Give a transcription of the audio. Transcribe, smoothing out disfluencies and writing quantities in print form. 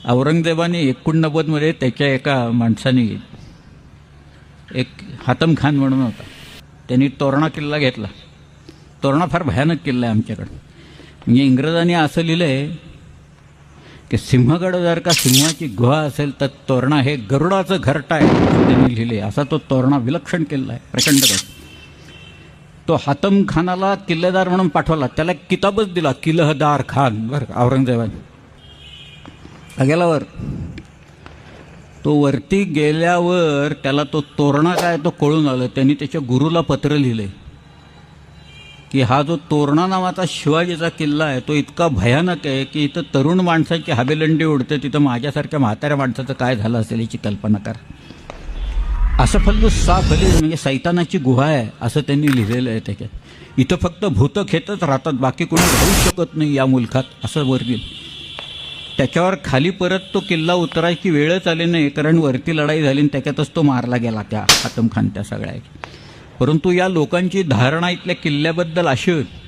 औरंगजेबाने 89 मध्ये त्याच्या एका माणसाने एक हातम खान म्हणून होता, त्यांनी तोरणा किल्ला घेतला. तोरणा फार भयानक किल्ला आहे आमच्याकडे. म्हणजे इंग्रजांनी असं लिहिलं आहे की सिंहगड जर का सिंहाची गुहा असेल तर तोरणा हे गरुडाचं घरटं आहे असं त्यांनी लिहिले. असा तो तोरणा विलक्षण किल्ला आहे, प्रचंडगड. तो हातम खानाला किल्लेदार म्हणून पाठवला, त्याला किताबच दिला, किलहदार खान बरं औरंगजेबाने. गेल्यावर तो वरती गेल्यावर त्याला तो तोरणा काय तो कळून आलं. त्यांनी त्याच्या गुरुला पत्र लिहिले की हा जो तोरणा नावाचा शिवाजीचा किल्ला आहे तो इतका भयानक आहे की इथं तरुण माणसाची हाबेलंडी उडते, तिथं माझ्यासारख्या म्हाताऱ्या माणसाचं काय झालं असेल याची कल्पना कर. असं फल्लू साफ अली म्हणजे सैतानाची गुहा आहे असं त्यांनी लिहिलेलं आहे त्याच्यात. इथं फक्त भूतखेतच राहतात, बाकी कोणी राहू शकत नाही या मुलखात असं वर लिहिलं. त्याच्यावर खाली परत तो किल्ला उतरायची वेळच आली नाही, कारण वरती लढाई झाली आणि त्याच्यातच तो मारला गेला त्या हातम खान त्या सगळ्या. परंतु या लोकांची धारणा इथल्या किल्ल्याबद्दल अशी होती